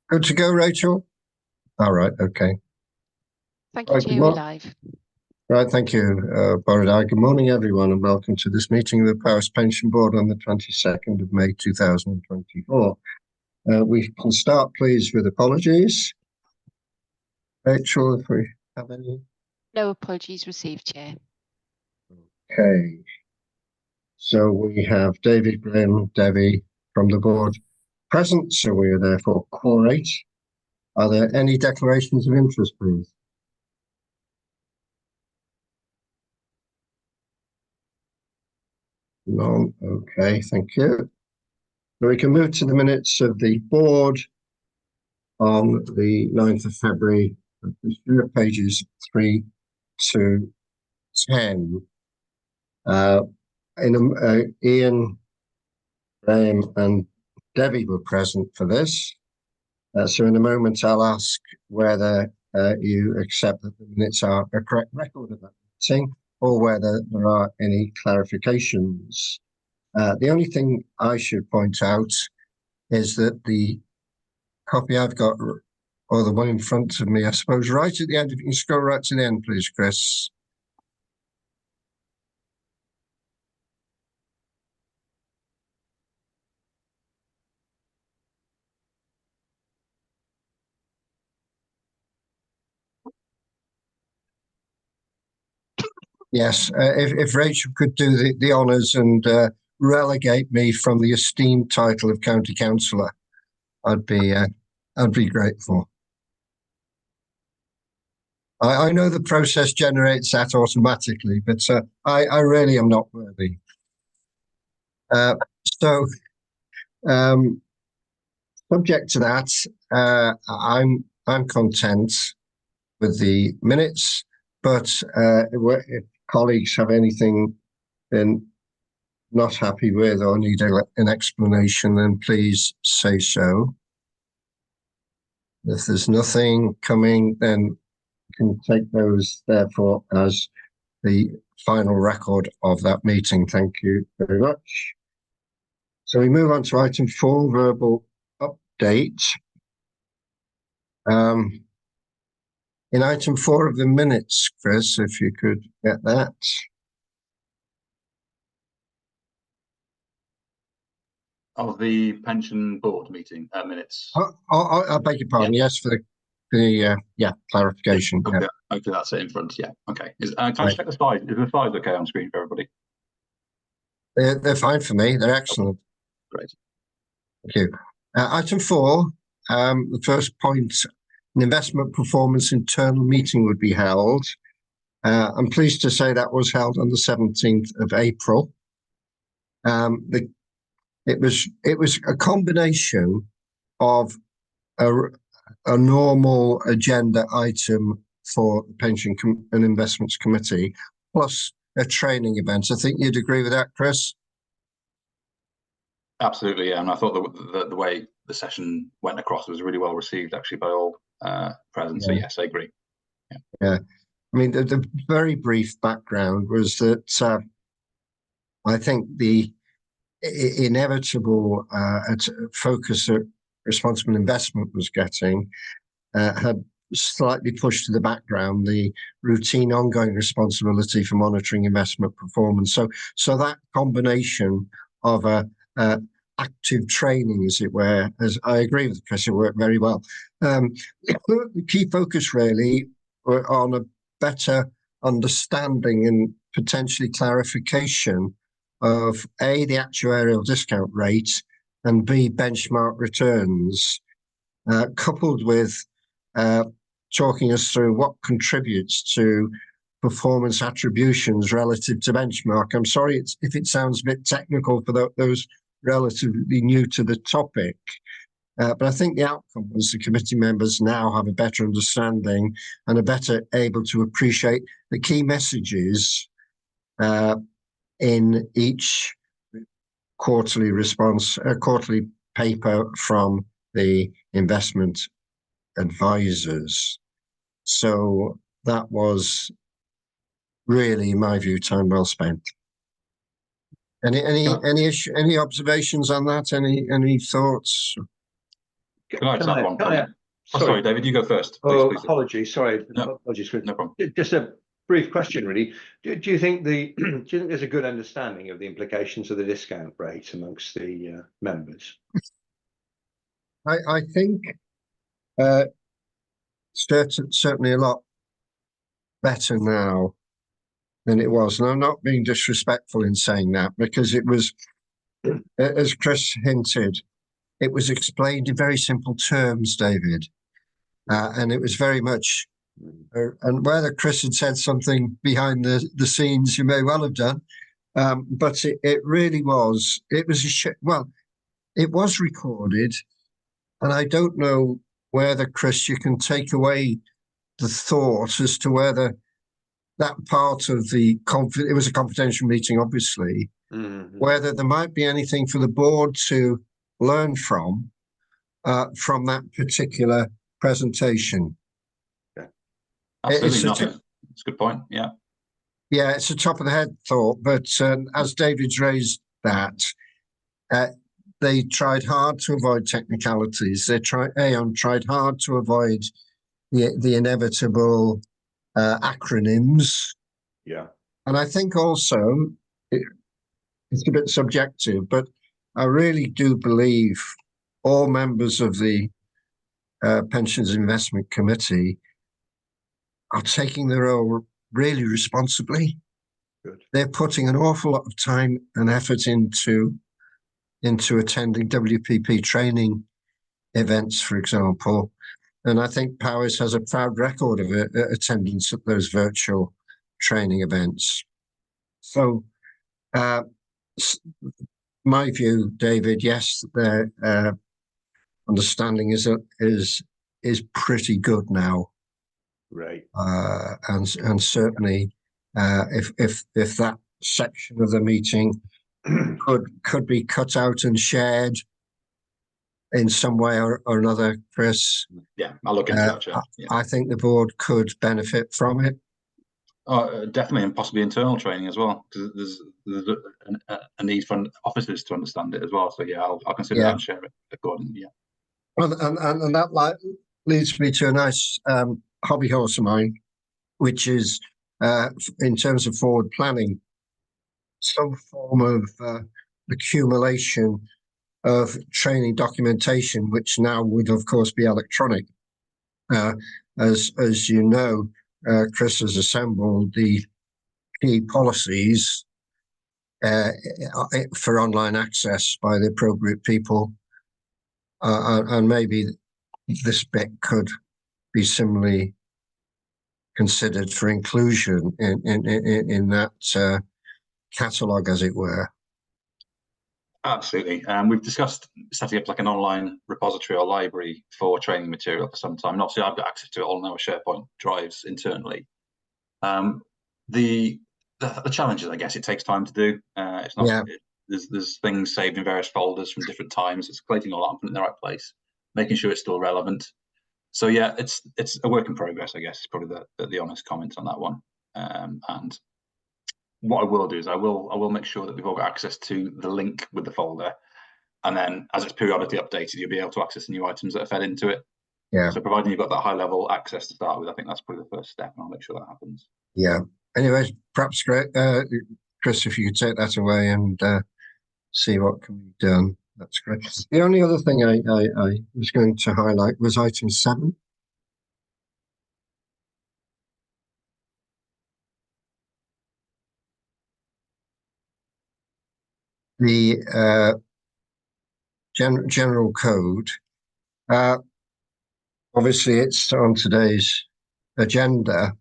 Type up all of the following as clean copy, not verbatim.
Good to go, Rachel? All right, okay. Thank you, Right, Chair. We're live. Right, thank you, Borodai. Good morning, everyone, and welcome to this meeting of the Powys Pension Board on the 22nd of May 2024. We can start, please, with apologies. Rachel, if we have any. No apologies received, Chair. Okay. So we have David, Graham, Debbie from the board present, so we are therefore quorate. Are there any declarations of interest, please? None. Okay, thank you. So we can move to the minutes of the board on the 9th of February, pages 3 to 10. Ian, Graham and Debbie were present for this. So in a moment, I'll ask whether you accept that the minutes are a correct record of that meeting or whether there are any clarifications. The only thing I should point out is that the copy I've got, or the one in front of me, I suppose, right at the end, if you can scroll right to the end, please, Chris. Yes, if Rachel could do the honours and relegate me from the esteemed title of County Councillor, I'd be grateful. I know the process generates that automatically, but I really am not worthy. Subject to that, I'm content with the minutes, but if colleagues have anything they're not happy with or need an explanation, then please say so. If there's nothing coming, then we can take those therefore as the final record of that meeting. Thank you very much. So we move on to item 4, verbal update. In item 4 of the minutes, Chris, if you could get that. Of the pension board meeting minutes. I beg your pardon. Yeah. Yes, for the clarification. Okay, yeah. Okay, that's it in front. Yeah. Okay. Can I check the slides? Is the slides okay on screen for everybody? They're fine for me. They're excellent. Great. Thank you. Item 4. The first point: an investment performance internal meeting would be held. I'm pleased to say that was held on the 17th of April. It was a combination of a normal agenda item for the Pension and Investments Committee, plus a training event. I think you'd agree with that, Chris? Absolutely, yeah. And I thought the way the session went across was really well received, actually, by all present. Yeah. So yes, I agree. Yeah. I mean, the very brief background was that I think the inevitable focus that responsible investment was getting had slightly pushed to the background the routine ongoing responsibility for monitoring investment performance. So that combination of active training, as it were, as I agree with Chris, it worked very well. The key focus really were on a better understanding and potentially clarification of A, the actuarial discount rate, and B, benchmark returns, coupled with talking us through what contributes to performance attributions relative to benchmark. I'm sorry if it sounds a bit technical for those relatively new to the topic, but I think the outcome was the committee members now have a better understanding and are better able to appreciate the key messages in each quarterly paper from the investment advisors. So that was really, in my view, time well spent. Any observations on that? Any thoughts? Can I add to that one? Can I, Oh, sorry, David, you go first. Please, oh, please. apologies. Sorry, No, apologies. no problem. Just a brief question, really. Do you think do you think there's a good understanding of the implications of the discount rate amongst the members? I think certainly a lot better now than it was. And I'm not being disrespectful in saying that, because it was, as Chris hinted, it was explained in very simple terms, David. And it was very much, and whether Chris had said something behind the scenes, you may well have done. But it really was, it was well, it was recorded. And I don't know whether, Chris, you can take away the thought as to whether that part of it was a confidential meeting, obviously, whether there might be anything for the board to learn from that particular presentation. Yeah. Absolutely not. It's a good point. Yeah. Yeah, it's a top of the head thought, but as David's raised that, they tried hard to avoid technicalities. Aon tried hard to avoid the inevitable acronyms. Yeah. And I think also it's a bit subjective, but I really do believe all members of the Pensions Investment Committee are taking their role really responsibly. Good. They're putting an awful lot of time and effort into attending WPP training events, for example. And I think Powys has a proud record of attendance at those virtual training events. So my view, David, yes, their understanding is pretty good now. Right. And certainly if that section of the meeting could be cut out and shared in some way or another, Chris. Yeah, I'll look into that. Yeah. I think the board could benefit from it. Definitely, and possibly internal training as well, because there's a need for officers to understand it as well. So yeah, I'll consider that and share it accordingly. Yeah. And that leads me to a nice hobby horse of mine, which is in terms of forward planning, some form of accumulation of training documentation, which now would of course be electronic. As you know, Chris has assembled the key policies for online access by the appropriate people, and maybe this bit could be similarly considered for inclusion in that catalogue, as it were. Absolutely. We've discussed setting up like an online repository or library for training material for some time. And obviously, I've got access to it all on our SharePoint drives internally. The challenge is, I guess, it takes time to do. It's not. There's things saved in various folders from different times. It's collating all that and putting it in the right place, making sure it's still relevant. So yeah, it's a work in progress, I guess. Is probably the honest comment on that one. And what I will do is I will make sure that we've all got access to the link with the folder, and then as it's periodically updated, you'll be able to access the new items that are fed into it. Yeah. So providing you've got that high level access to start with, I think that's probably the first step, and I'll make sure that happens. Yeah. Anyways, perhaps Chris, if you could take that away and see what can be done, that's great. The only other thing I was going to highlight was item 7. The general code. Obviously, it's on today's agenda,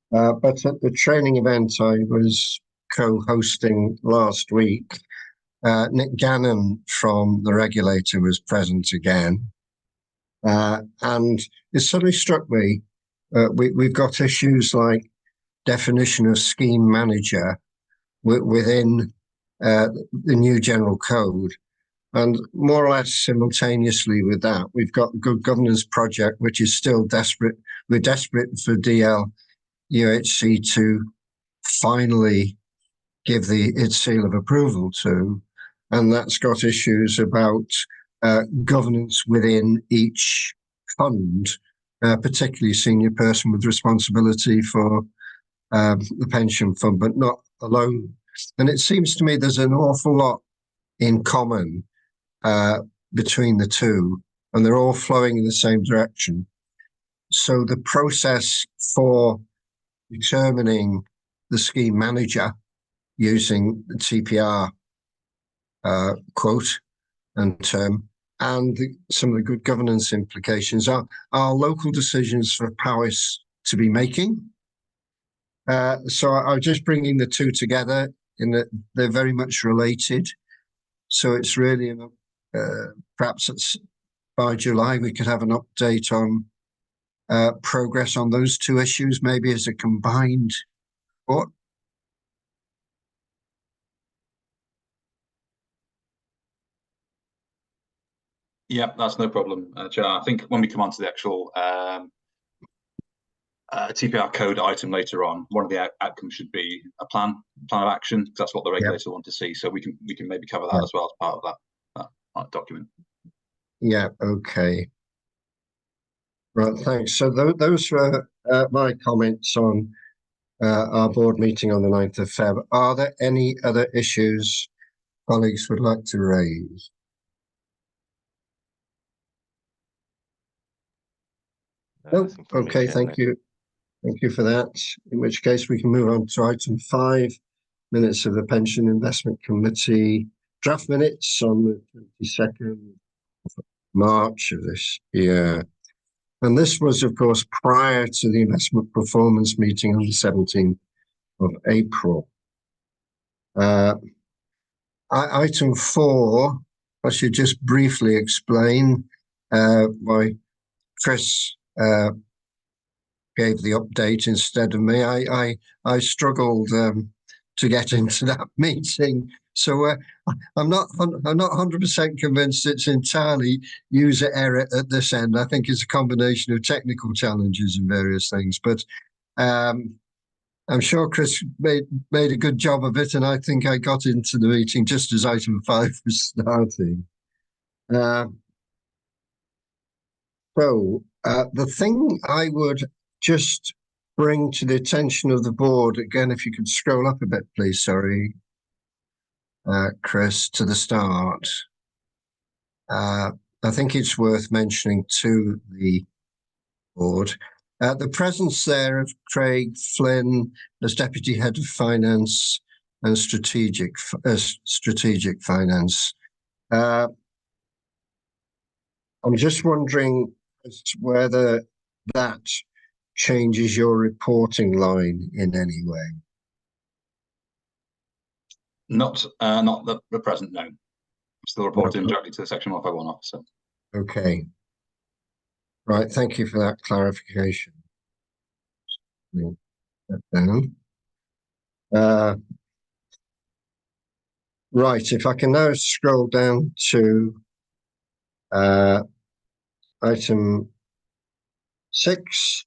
but at the training event I was co-hosting last week, Nick Gannon from the regulator was present again, and it suddenly struck me we've got issues like definition of scheme manager within the new general code. And more or less simultaneously with that, we've got the Good Governance Project, which is still desperate. We're desperate for DL UHC to finally give its seal of approval to. And that's got issues about governance within each fund, particularly senior person with responsibility for the pension fund, but not alone. And it seems to me there's an awful lot in common between the two, and they're all flowing in the same direction. So the process for determining the scheme manager using the TPR quote and term, and some of the good governance implications are local decisions for Powys to be making. So I'm just bringing the two together in that they're very much related. So it's really perhaps by July we could have an update on progress on those two issues, maybe as a combined report. Yeah, that's no problem, Chair. I think when we come on to the actual TPR code item later on, one of the outcomes should be a plan of action, because that's what the regulator want to see. So we can maybe cover that as well as part of that document. Yeah. Okay. Right. Thanks. So those were my comments on our board meeting on the 9th of Feb. Are there any other issues colleagues would like to raise? No. Okay. Thank you. Thank you for that. In which case we can move on to item 5, minutes of the Pension Investment Committee draft minutes on the 22nd of March of this year. And this was, of course, prior to the investment performance meeting on the 17th of April. Item 4, I should just briefly explain why Chris gave the update instead of me. I struggled to get into that meeting, so I'm not 100% convinced it's entirely user error at this end. I think it's a combination of technical challenges and various things, but I'm sure Chris made a good job of it, and I think I got into the meeting just as item 5 was starting. So the thing I would just bring to the attention of the board, again, if you could scroll up a bit, please, sorry, Chris, to the start. I think it's worth mentioning to the board the presence there of Craig Flynn as Deputy Head of Finance and Strategic Finance. I'm just wondering as to whether that changes your reporting line in any way. Not the present, no. I'm still reporting directly to the Section 151 officer. Okay. Right, thank you for that clarification. Right, if I can now scroll down to item 6.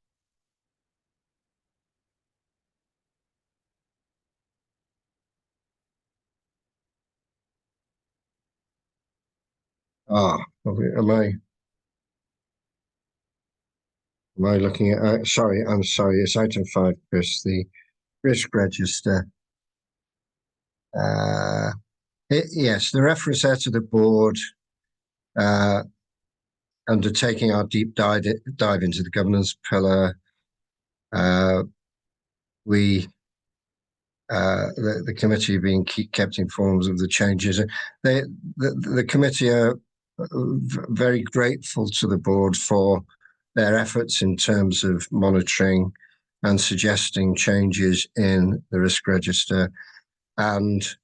Am I looking at, sorry, I'm sorry, it's item 5, Chris, the risk register. Yes, the reference there to the board undertaking our deep dive into the governance pillar. The committee being kept informed of the changes. The committee are very grateful to the board for their efforts in terms of monitoring and suggesting changes in the risk register, and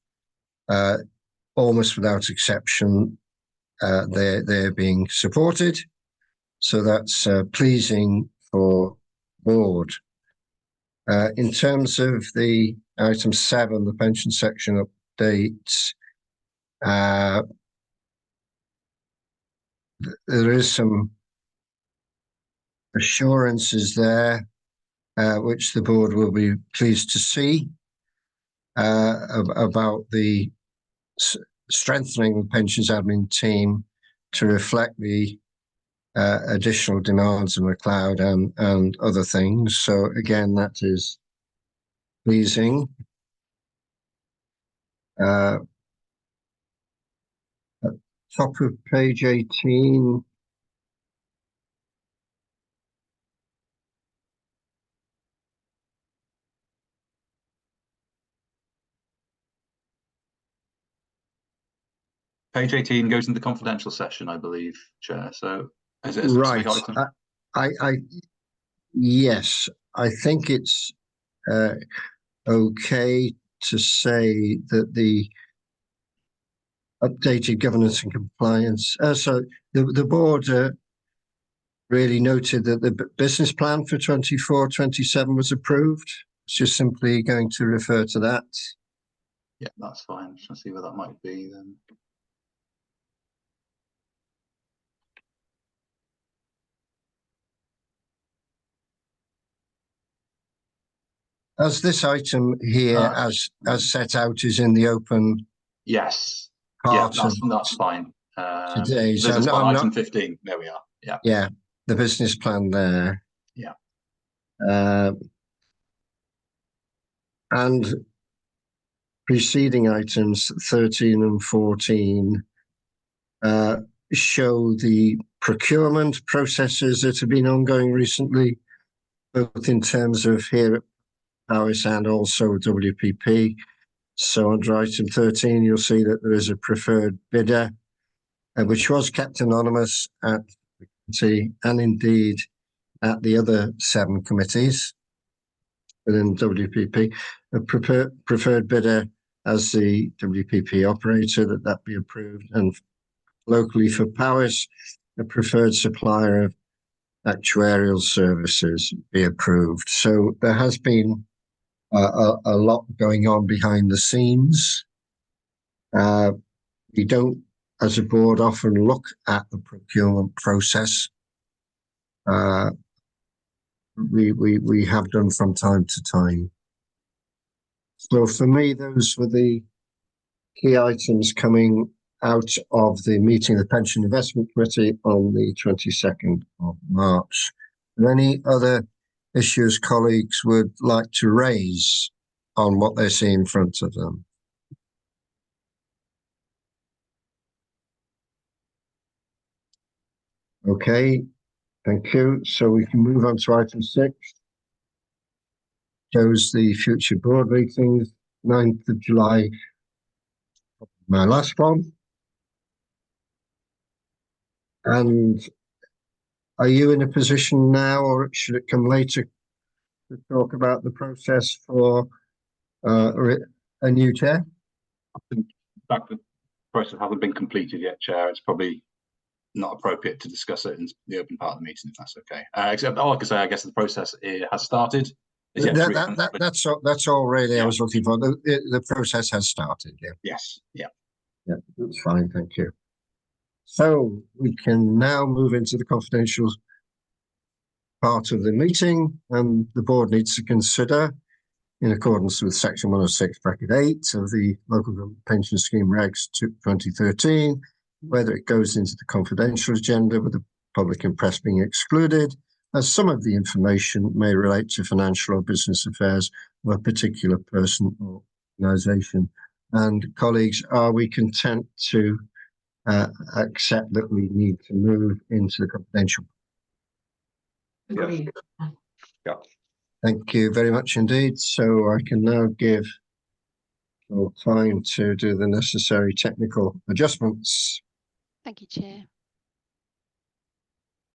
almost without exception, they're being supported. So that's pleasing for board. In terms of the item 7, the pension section updates, there is some assurances there, which the board will be pleased to see, about the strengthening of the pensions admin team to reflect the additional demands of McLeod and other things. So again, that is pleasing. At top of page 18, Page 18 goes into the confidential session, I believe, Chair. So is it a right. specific item? Yes, I think it's okay to say that the updated governance and compliance. So the board really noted that the business plan for 24-27 was approved. It's just simply going to refer to that. Yeah, that's fine. Just trying to see where that might be then. As this item here, as set out, is in the open Yes. part Yeah, of that's fine. today's. Business plan, I'm item not, 15. There we are. Yeah. yeah, the business plan there. Yeah. And preceding items 13 and 14 show the procurement processes that have been ongoing recently, both in terms of here at Powys and also WPP. So under item 13, you'll see that there is a preferred bidder, which was kept anonymous at the committee and indeed at the other 7 committees within WPP. A preferred bidder as the WPP operator, that be approved, and locally for Powys, a preferred supplier of actuarial services be approved. So there has been a lot going on behind the scenes. We don't, as a board, often look at the procurement process. We have done from time to time. So for me, those were the key items coming out of the meeting of the Pension Investment Committee on the 22nd of March. Are there any other issues colleagues would like to raise on what they see in front of them? Okay, thank you. So we can move on to item 6. Shows the future board meetings, 9th of July, my last one. And are you in a position now, or should it come later, to talk about the process for a new chair? In fact, the process hasn't been completed yet, Chair. It's probably not appropriate to discuss it in the open part of the meeting, if that's okay. Except all I can say, I guess the process has started. That's all really I was looking for. The process has started, yeah. Yes, yeah. Yeah, that's fine, thank you. So we can now move into the confidential part of the meeting, and the board needs to consider, in accordance with section 106(8) of the Local Government Pension Scheme Regs 2013, whether it goes into the confidential agenda with the public and press being excluded, as some of the information may relate to financial or business affairs of a particular person or organisation. And colleagues, are we content to accept that we need to move into the confidential? Agreed. Yeah. Thank you very much indeed. So I can now give time to do the necessary technical adjustments. Thank you, Chair.